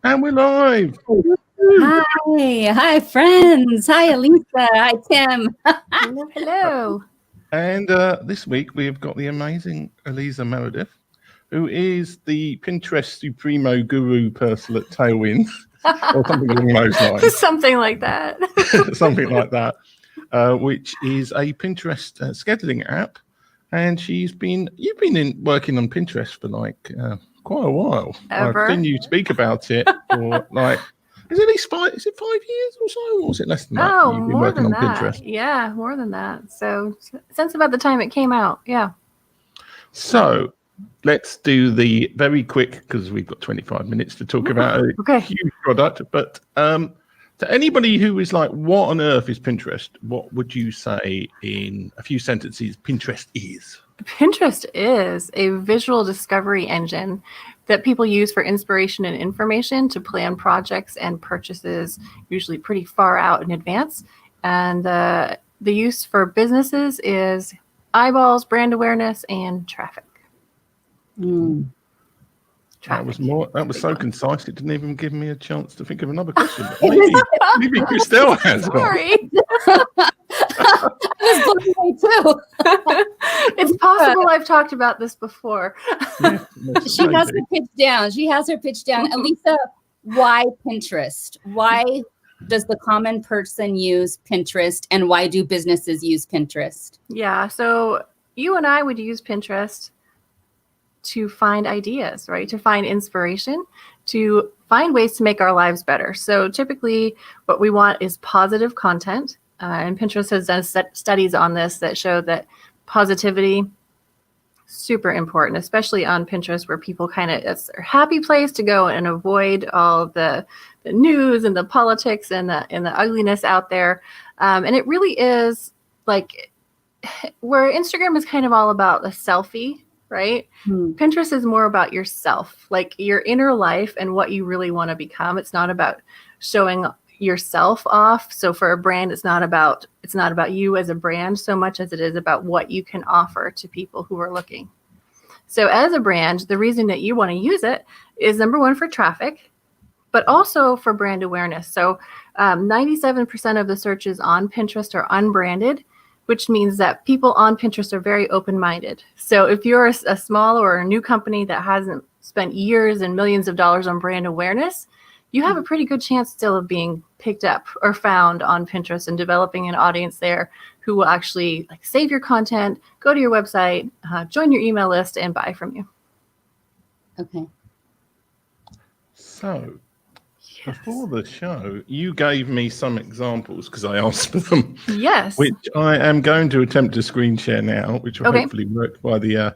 And we're live. Hi, friends. Hi, Alisa. Hi, Tim. Hello. And this week we've got the amazing Alisa Meredith, who is the Pinterest Supremo Guru person at Tailwind, or something along those lines. Something like that. Something like that, which is a Pinterest scheduling app. And you've been working on Pinterest for quite a while. Ever. I've seen you speak about it for is it 5 years or so, or was it less than that? Oh, You've been more working than on that. Pinterest. Yeah, more than that. So since about the time it came out, yeah. So let's do the very quick, because we've got 25 minutes to talk about a huge product. But to anybody who is like, what on earth is Pinterest? What would you say in a few sentences Pinterest is? Pinterest is a visual discovery engine that people use for inspiration and information to plan projects and purchases, usually pretty far out in advance. And the use for businesses is eyeballs, brand awareness, and traffic. That was so concise, it didn't even give me a chance to think of another question. Maybe Christelle has. Sorry. I was blown away too. It's possible I've talked about this before. Yeah, She has her pitch down. Alisa, why Pinterest? Why does the common person use Pinterest, and why do businesses use Pinterest? Yeah, so you and I would use Pinterest to find ideas, right? To find inspiration, to find ways to make our lives better. So typically what we want is positive content. And Pinterest has done studies on this that show that positivity, super important, especially on Pinterest, where people it's their happy place to go and avoid all the news and the politics and the ugliness out there. And it really is like where Instagram is kind of all about a selfie, right? Pinterest is more about yourself, like your inner life and what you really want to become. It's not about showing yourself off. So for a brand, it's not about you as a brand so much as it is about what you can offer to people who are looking. So as a brand, the reason that you want to use it is number one for traffic, but also for brand awareness. So 97% of the searches on Pinterest are unbranded, which means that people on Pinterest are very open-minded. So if you're a small or a new company that hasn't spent years and millions of dollars on brand awareness, you have a pretty good chance still of being picked up or found on Pinterest and developing an audience there who will actually save your content, go to your website, join your email list, and buy from you. Okay. So before the show, you gave me some examples because I asked for them. Yes. Which I am going to attempt to screen share now, which will hopefully work by the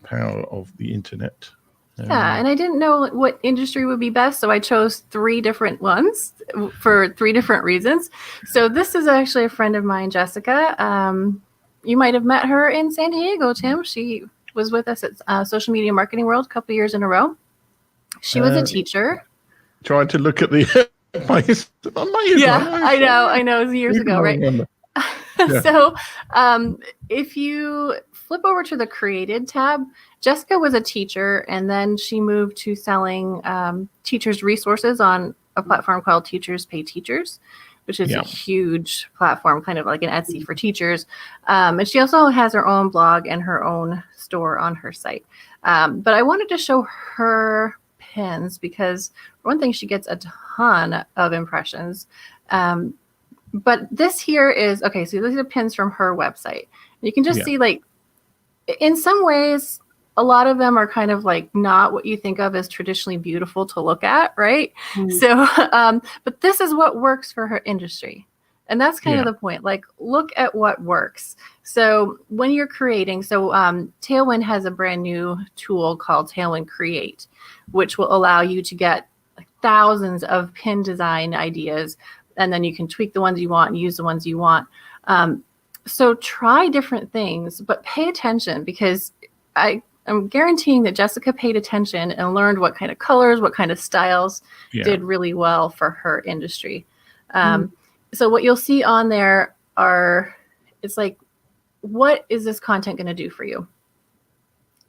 power of the internet. Yeah, and I didn't know what industry would be best, so I chose 3 different ones for 3 different reasons. So this is actually a friend of mine, Jessica. You might have met her in San Diego, Tim. She was with us at Social Media Marketing World a couple of years in a row. She was a teacher. Tried to look at the I know. It was years ago, right? Yeah. So if you flip over to the Created tab, Jessica was a teacher, and then she moved to selling teachers' resources on a platform called Teachers Pay Teachers, which is a huge platform, kind of like an Etsy for teachers. And she also has her own blog and her own store on her site. But I wanted to show her pins because, for one thing, she gets a ton of impressions. But this here is, so these are pins from her website. You can just see, in some ways, a lot of them are kind of not what you think of as traditionally beautiful to look at, right? So, but this is what works for her industry. And that's kind of the point. Look at what works. So when you're creating, Tailwind has a brand new tool called Tailwind Create, which will allow you to get thousands of pin design ideas, and then you can tweak the ones you want and use the ones you want. So try different things, but pay attention, because I'm guaranteeing that Jessica paid attention and learned what kind of colors, what kind of styles did really well for her industry. So what you'll see on there it's what is this content going to do for you?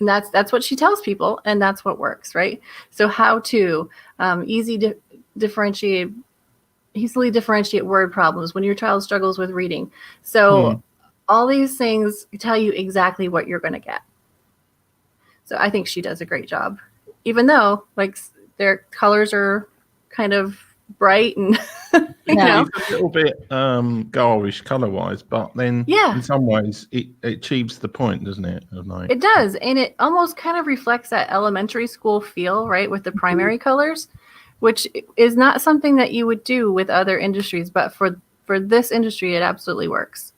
And that's what she tells people, and that's what works, right? So how to easily differentiate word problems when your child struggles with reading. So all these things tell you exactly what you're going to get. So I think she does a great job, even though like their colors are kind of bright and you know, it's a little bit garish color wise, but then in some ways it achieves the point, doesn't it? It does, and it almost kind of reflects that elementary school feel, right, with the primary colors, which is not something that you would do with other industries, but for this industry it absolutely works.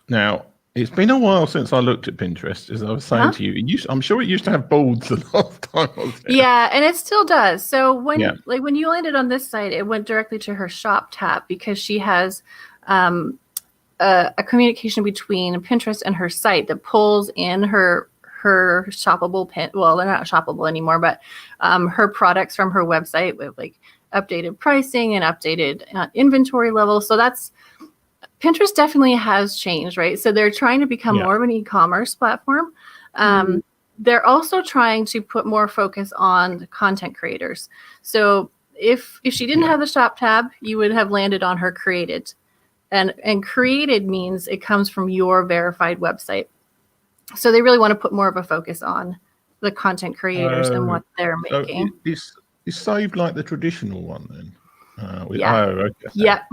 Now, it's been a while since I looked at Pinterest, as I was saying to you. I'm sure it used to have boards the last time I was there. Yeah, and it still does. So when you landed on this site, it went directly to her shop tab because she has a communication between Pinterest and her site that pulls in her shoppable pin. Well, they're not shoppable anymore, but her products from her website with like updated pricing and updated inventory levels. So Pinterest definitely has changed, right? So they're trying to become more of an e-commerce platform. They're also trying to put more focus on the content creators. So if she didn't have the shop tab, you would have landed on her created. And created means it comes from your verified website. So they really want to put more of a focus on the content creators and what they're making. So it's saved like the traditional one then? Yeah.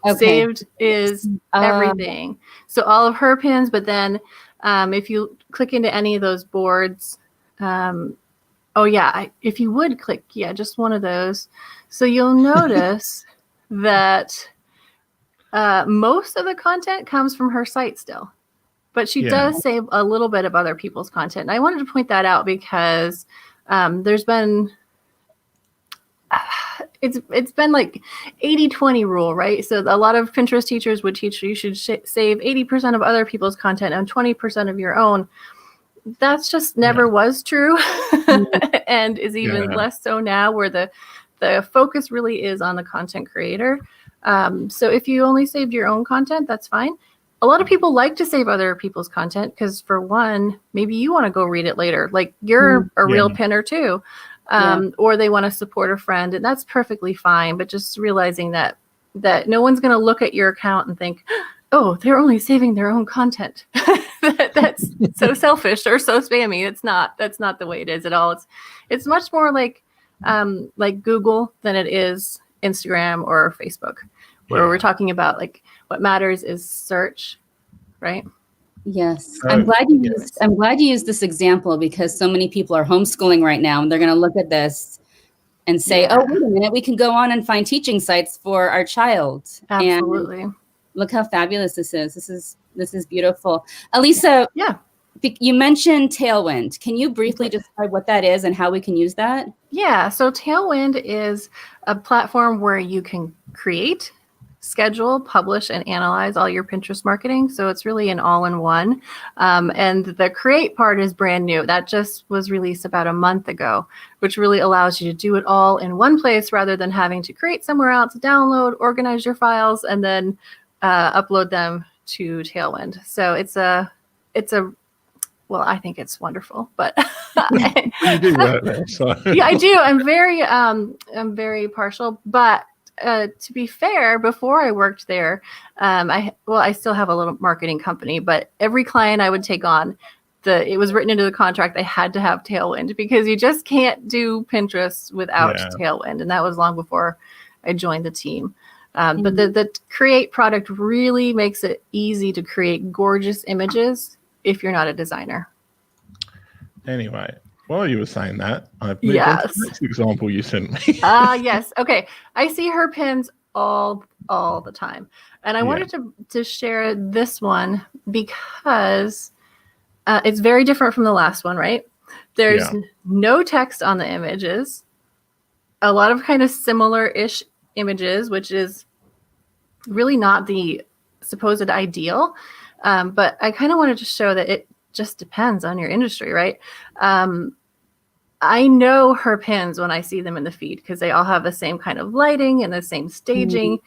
Okay. Saved is everything. So all of her pins, but then if you click into any of those boards, if you would click, just one of those. So you'll notice that most of the content comes from her site still, but she does save a little bit of other people's content. And I wanted to point that out because there's been it's been like 80-20 rule, right? So a lot of Pinterest teachers would teach you should save 80% of other people's content and 20% of your own. That's just never was true and is even less so now, where the focus really is on the content creator. So if you only saved your own content, that's fine. A lot of people like to save other people's content because, for one, maybe you want to go read it later. Like you're a real pinner too. Or they want to support a friend, and that's perfectly fine. But just realizing that no one's going to look at your account and think, oh, they're only saving their own content. That's so selfish or so spammy. That's not the way it is at all. It's much more like Google than it is Instagram or Facebook, where we're talking about like what matters is search, right? Yes. I'm glad you used this example, because so many people are homeschooling right now and they're going to look at this and say, oh, wait a minute, we can go on and find teaching sites for our child. Absolutely. And look how fabulous this is. This is beautiful. Alisa, you mentioned Tailwind. Can you briefly describe what that is and how we can use that? Yeah. So Tailwind is a platform where you can create, schedule, publish, and analyze all your Pinterest marketing. So it's really an all-in-one. And the create part is brand new. That just was released about a month ago, which really allows you to do it all in one place rather than having to create somewhere else, download, organize your files, and then upload them to Tailwind. So well, I think it's wonderful, but you do work there, so. Yeah, I do. I'm very partial, but to be fair, before I worked there, I still have a little marketing company, but every client I would take on, it was written into the contract I had to have Tailwind, because you just can't do Pinterest without Tailwind. And that was long before I joined the team. But the Create product really makes it easy to create gorgeous images if you're not a designer. Anyway, while you were saying that, I've moved on to the next example you sent me. Yes. Okay. I see her pins all the time. And I wanted to share this one because it's very different from the last one, right? There's no text on the images. A lot of kind of similar-ish images, which is really not the supposed ideal. But I kind of wanted to show that it just depends on your industry, right? I know her pins when I see them in the feed because they all have the same kind of lighting and the same staging.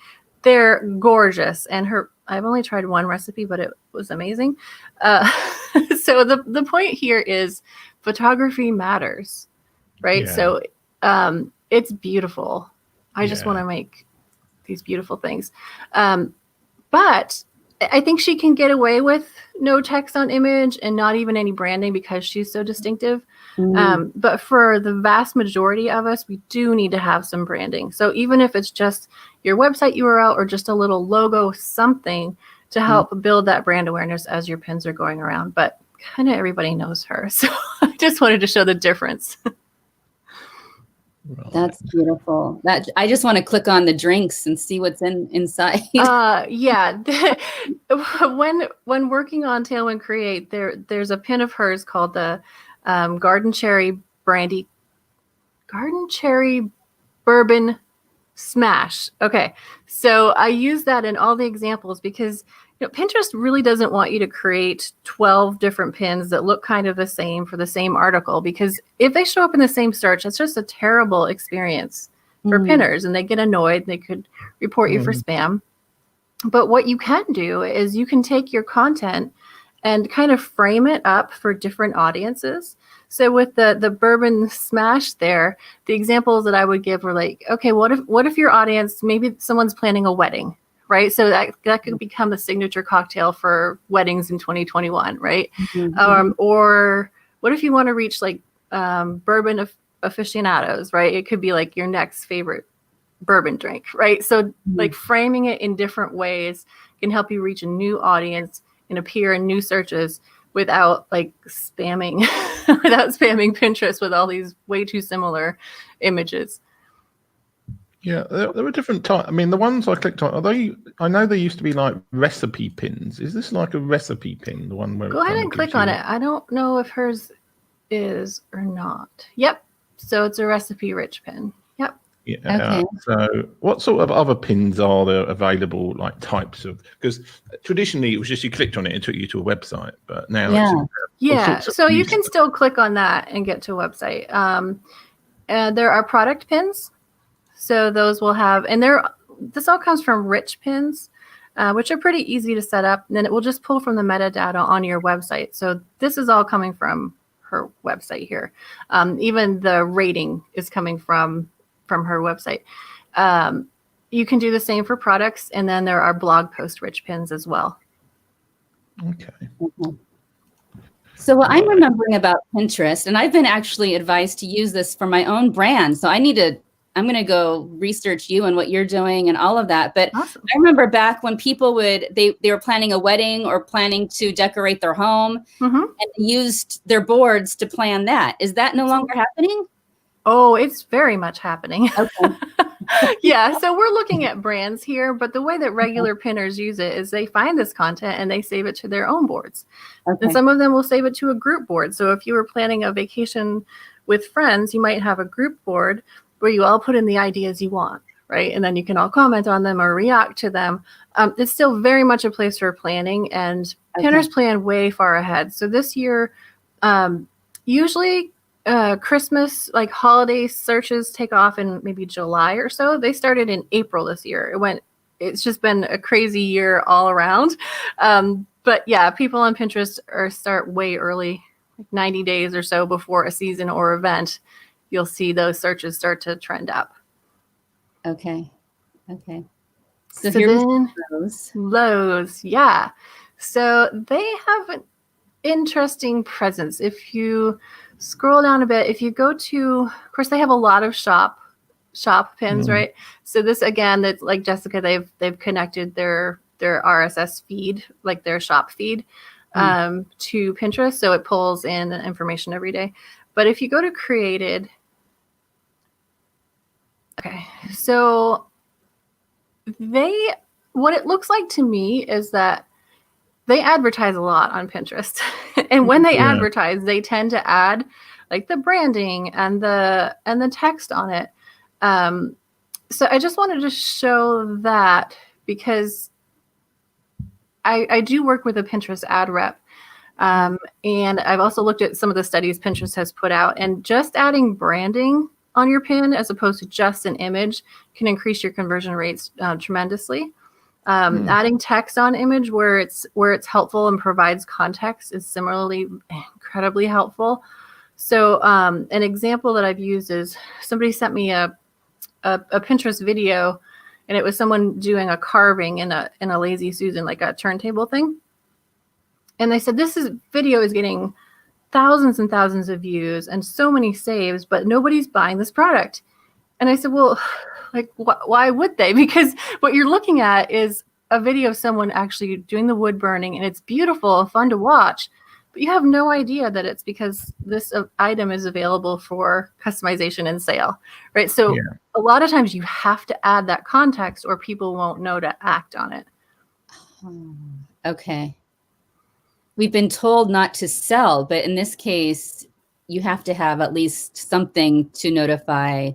They're gorgeous. And I've only tried one recipe, but it was amazing. So the point here is photography matters, right? Yeah. So it's beautiful. I just want to make these beautiful things. But I think she can get away with no text on image and not even any branding because she's so distinctive. But for the vast majority of us, we do need to have some branding. So even if it's just your website URL or just a little logo, something to help build that brand awareness as your pins are going around. But kind of everybody knows her. So I just wanted to show the difference. Right. That's beautiful. That I just want to click on the drinks and see what's inside. Yeah. When working on Tailwind Create, there's a pin of hers called the Garden Cherry Bourbon Smash. Okay, so I use that in all the examples because Pinterest really doesn't want you to create 12 different pins that look kind of the same for the same article, because if they show up in the same search, it's just a terrible experience for pinners and they get annoyed. They could report you for spam. But what you can do is you can take your content and kind of frame it up for different audiences. So with the bourbon smash there, the examples that I would give were like, okay, what if your audience, maybe someone's planning a wedding, right? So that could become a signature cocktail for weddings in 2021, right? Or what if you want to reach like bourbon aficionados, right? It could be like your next favorite bourbon drink, right? So like framing it in different ways can help you reach a new audience and appear in new searches without like spamming Pinterest with all these way too similar images. Yeah, there were different types. I mean, the ones I clicked on, I know they used to be like recipe pins. Is this like a recipe pin? The one where go ahead and click on it. I don't know if hers is or not. Yep. So it's a recipe rich pin. Yep. Yeah. Okay. So what sort of other pins are there available, like types of, because traditionally it was just you clicked on it and it took you to a website, but now so you can still click on that and get to a website. There are product pins. So those will have, and this all comes from rich pins, which are pretty easy to set up. And then it will just pull from the metadata on your website. So this is all coming from her website here. Even the rating is coming from her website. You can do the same for products. And then there are blog post rich pins as well. Okay. So what I'm remembering about Pinterest, and I've been actually advised to use this for my own brand. So I'm going to go research you and what you're doing and all of that. But awesome. I remember back when people they were planning a wedding or planning to decorate their home and used their boards to plan that. Is that no longer happening? Oh, it's very much happening. Okay. Yeah. So we're looking at brands here, but the way that regular pinners use it is they find this content and they save it to their own boards. And some of them will save it to a group board. So if you were planning a vacation with friends, you might have a group board where you all put in the ideas you want, right? And then you can all comment on them or react to them. It's still very much a place for planning, and pinners plan way far ahead. So this year, usually Christmas, like holiday searches take off in maybe July or so. They started in April this year. It's just been a crazy year all around. But yeah, people on Pinterest start way early, like 90 days or so before a season or event. You'll see those searches start to trend up. Okay. So here's Lowe's. Yeah. So they have an interesting presence. If you scroll down a bit, if you go to, of course, they have a lot of shop pins, right? So this, again, that's like Jessica, they've connected their RSS feed, like their shop feed, to Pinterest. So it pulls in information every day. But if you go to created, okay, so what it looks like to me is that they advertise a lot on Pinterest. And when they advertise, they tend to add like the branding and the text on it. So I just wanted to show that because I do work with a Pinterest ad rep. And I've also looked at some of the studies Pinterest has put out, and just adding branding on your pin as opposed to just an image can increase your conversion rates tremendously. Adding text on image where it's helpful and provides context is similarly incredibly helpful. So an example that I've used is somebody sent me a Pinterest video, and it was someone doing a carving in a Lazy Susan, like a turntable thing. And they said, video is getting thousands and thousands of views and so many saves, but nobody's buying this product. And I said, well, like, why would they? Because what you're looking at is a video of someone actually doing the wood burning, and it's beautiful, fun to watch, but you have no idea that it's because this item is available for customization and sale, right? So a lot of times you have to add that context or people won't know to act on it. Okay. We've been told not to sell, but in this case, you have to have at least something to notify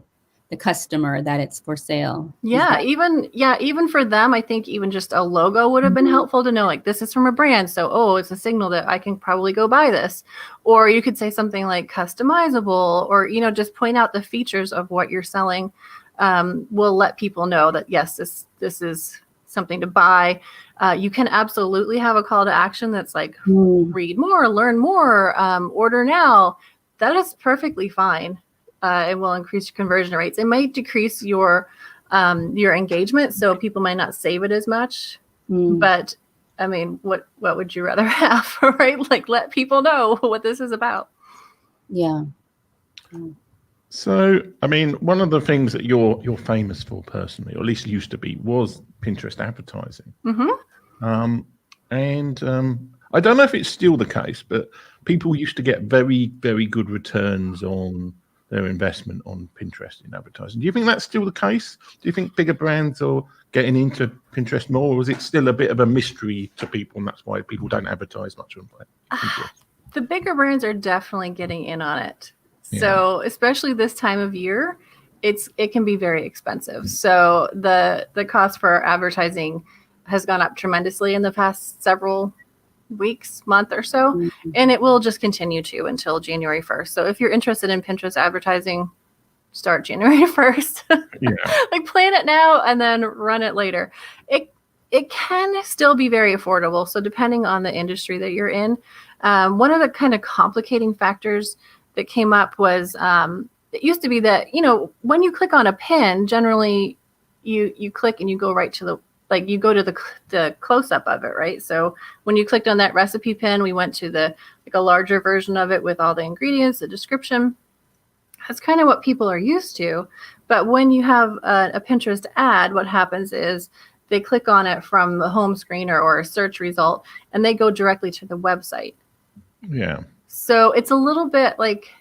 the customer that it's for sale. Yeah, even for them, I think even just a logo would have been helpful to know, like, this is from a brand. So, it's a signal that I can probably go buy this. Or you could say something like customizable, or, just point out the features of what you're selling. Will let people know that, yes, this is something to buy. You can absolutely have a call to action that's like, read more, learn more, order now. That is perfectly fine. It will increase your conversion rates. It might decrease your engagement, so people might not save it as much. But I mean, what would you rather have, right? Like, let people know what this is about. Yeah. So, I mean, one of the things that you're famous for personally, or at least used to be, was Pinterest advertising. And I don't know if it's still the case, but people used to get very, very good returns on their investment on Pinterest in advertising. Do you think that's still the case? Do you think bigger brands are getting into Pinterest more, or is it still a bit of a mystery to people, and that's why people don't advertise much on Pinterest? The bigger brands are definitely getting in on it. So especially this time of year, it can be very expensive. So the cost for advertising has gone up tremendously in the past several weeks, month or so, and it will just continue to until January 1st. So if you're interested in Pinterest advertising, start January 1st. Like, plan it now and then run it later. It can still be very affordable. So depending on the industry that you're in, one of the kind of complicating factors that came up was it used to be that, when you click on a pin, generally you click and you go right to you go to the close-up of it, right? So when you clicked on that recipe pin, we went to a larger version of it with all the ingredients, the description. That's kind of what people are used to. But when you have a Pinterest ad, what happens is they click on it from the home screen or a search result, and they go directly to the website. Yeah. So it's a little bit like,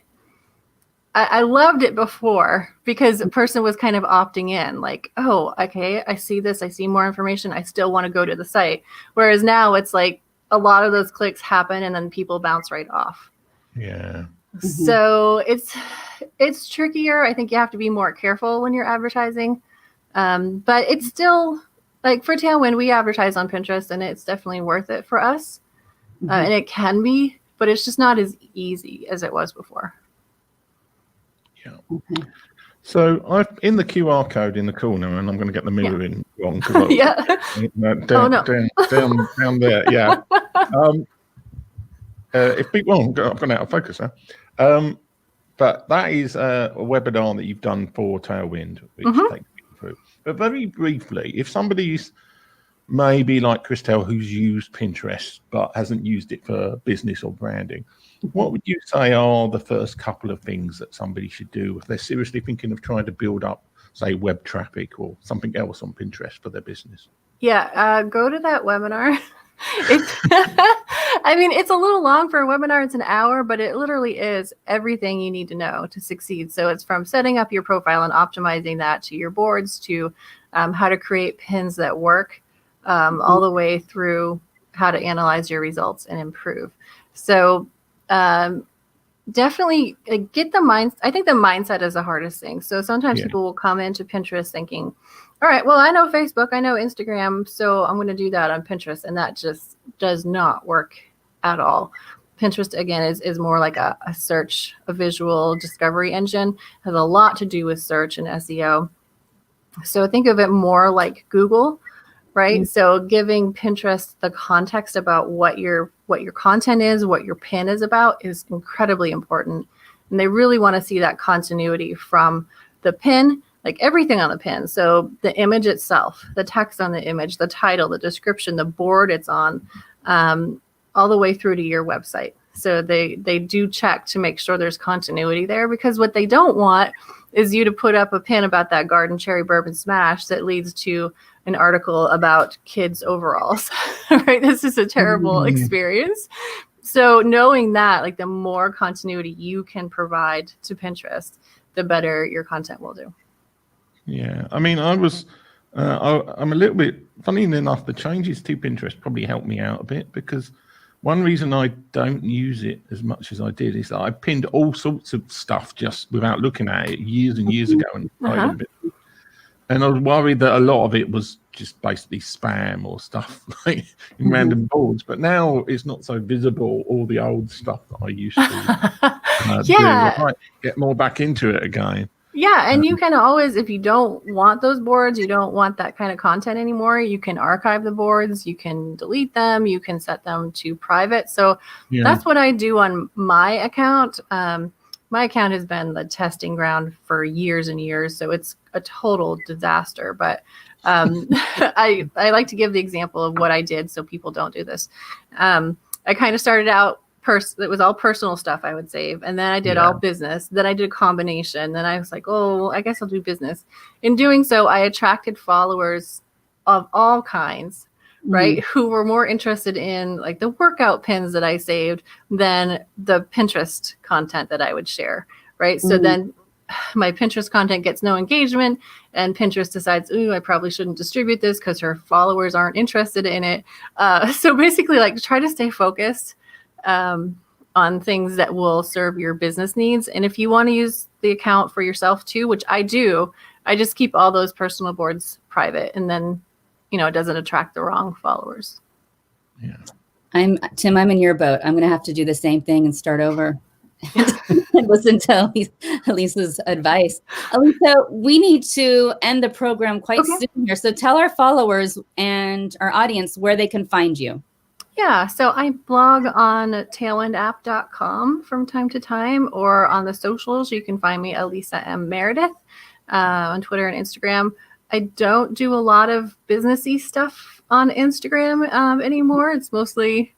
I loved it before because a person was kind of opting in, like, oh, okay, I see this, I see more information, I still want to go to the site. Whereas now it's like a lot of those clicks happen and then people bounce right off. Yeah. So it's trickier. I think you have to be more careful when you're advertising. But it's still, like, for Tailwind, we advertise on Pinterest, and it's definitely worth it for us. And it can be, but it's just not as easy as it was before. Yeah. So I've in the QR code in the corner, and I'm going to get the mirror in wrong. Down there. Yeah. If people, I've gone out of focus now. But that is a webinar that you've done for Tailwind, which takes people through. But very briefly, if somebody's maybe like Christelle, who's used Pinterest but hasn't used it for business or branding, what would you say are the first couple of things that somebody should do if they're seriously thinking of trying to build up, say, web traffic or something else on Pinterest for their business? Yeah, go to that webinar. I mean, it's a little long for a webinar. It's an hour, but it literally is everything you need to know to succeed. So it's from setting up your profile and optimizing that to your boards to how to create pins that work, all the way through how to analyze your results and improve. So definitely get the mind. I think the mindset is the hardest thing. So sometimes people will come into Pinterest thinking, all right, well, I know Facebook, I know Instagram, so I'm going to do that on Pinterest. And that just does not work at all. Pinterest, again, is more like a search, a visual discovery engine, has a lot to do with search and SEO. So think of it more like Google, right? So giving Pinterest the context about what your content is, what your pin is about, is incredibly important. And they really want to see that continuity from the pin, like everything on the pin. So the image itself, the text on the image, the title, the description, the board it's on, all the way through to your website. So they do check to make sure there's continuity there, because what they don't want is you to put up a pin about that garden cherry bourbon smash that leads to an article about kids' overalls, right? This is a terrible experience. So knowing that, like, the more continuity you can provide to Pinterest, the better your content will do. Yeah, I mean, I'm a little bit, funny enough, the changes to Pinterest probably helped me out a bit, because one reason I don't use it as much as I did is that I pinned all sorts of stuff just without looking at it years and years ago. And I was worried that a lot of it was just basically spam or stuff like in random boards. But now it's not so visible, all the old stuff that I used to do. I might get more back into it again. Yeah, and you can always, if you don't want those boards, you don't want that kind of content anymore, you can archive the boards, you can delete them, you can set them to private. So that's what I do on my account. My account has been the testing ground for years and years, so it's a total disaster. But I like to give the example of what I did so people don't do this. I kind of started out, it was all personal stuff I would save, and then I did all business. Then I did a combination. Then I was like, oh, well, I guess I'll do business. In doing so, I attracted followers of all kinds, right? Who were more interested in like the workout pins that I saved than the Pinterest content that I would share, right? So then my Pinterest content gets no engagement, and Pinterest decides, ooh, I probably shouldn't distribute this because her followers aren't interested in it. So basically, like, try to stay focused on things that will serve your business needs. And if you want to use the account for yourself too, which I do, I just keep all those personal boards private, and then, it doesn't attract the wrong followers. Yeah. Tim, I'm in your boat. I'm going to have to do the same thing and start over and listen to Alisa's advice. Alisa, we need to end the program quite soon here. So tell our followers and our audience where they can find you. Yeah, so I blog on tailwindapp.com from time to time, or on the socials. You can find me, Alisa M. Meredith, on Twitter and Instagram. I don't do a lot of businessy stuff on Instagram anymore. It's mostly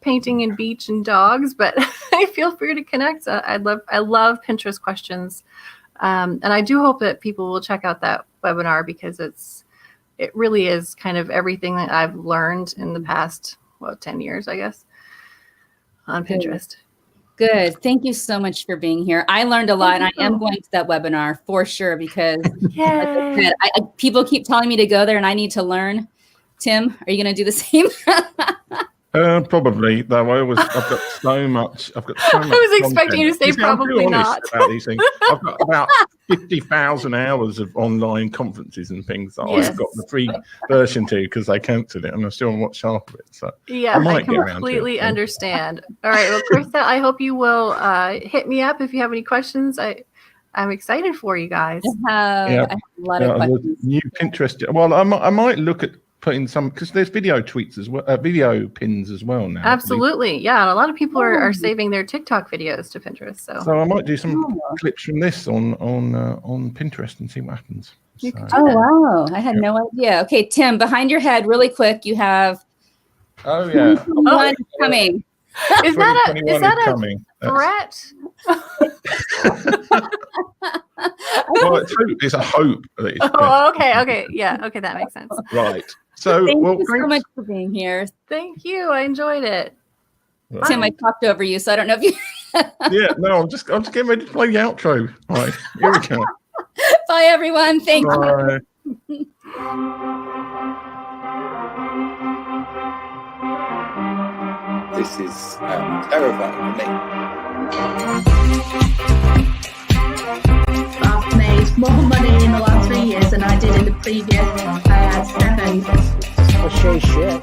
painting and beach and dogs, but I feel free to connect. I love Pinterest questions. And I do hope that people will check out that webinar, because it really is kind of everything that I've learned in the past 10 years, I guess, on Pinterest. Good. Thank you so much for being here. I learned a lot, and I am going to that webinar for sure, because like I said, people keep telling me to go there and I need to learn. Tim, are you going to do the same? Probably, though. I've got so much. I was expecting you to say probably not. About these things. I've got about 50,000 hours of online conferences and things that I've got the free version to, because they cancelled it, and I still haven't watched half of it. So I completely understand. All right, well, Krista, I hope you will hit me up if you have any questions. I'm excited for you guys. I have a lot of questions. New Pinterest. Well, I might look at putting some, because there's video tweets as well, video pins as well now. Absolutely, yeah. And a lot of people are saving their TikTok videos to Pinterest. So I might do some clips from this on Pinterest and see what happens. Oh wow, I had no idea. Okay, Tim, behind your head, really quick, you have. Oh yeah. One coming. Is that a threat? Well, it's a hope. Okay. Yeah. Okay, that makes sense. Right. So, thank you so much for being here. Thank you. I enjoyed it. Right. Tim, I talked over you, so I don't know if you. Yeah. No, I'm just getting ready to play the outro. All right. Here we go. Bye, everyone. Thank you. This is terrifying for me. I've made more money in the last 3 years than I did in the previous 7. Cliche shit,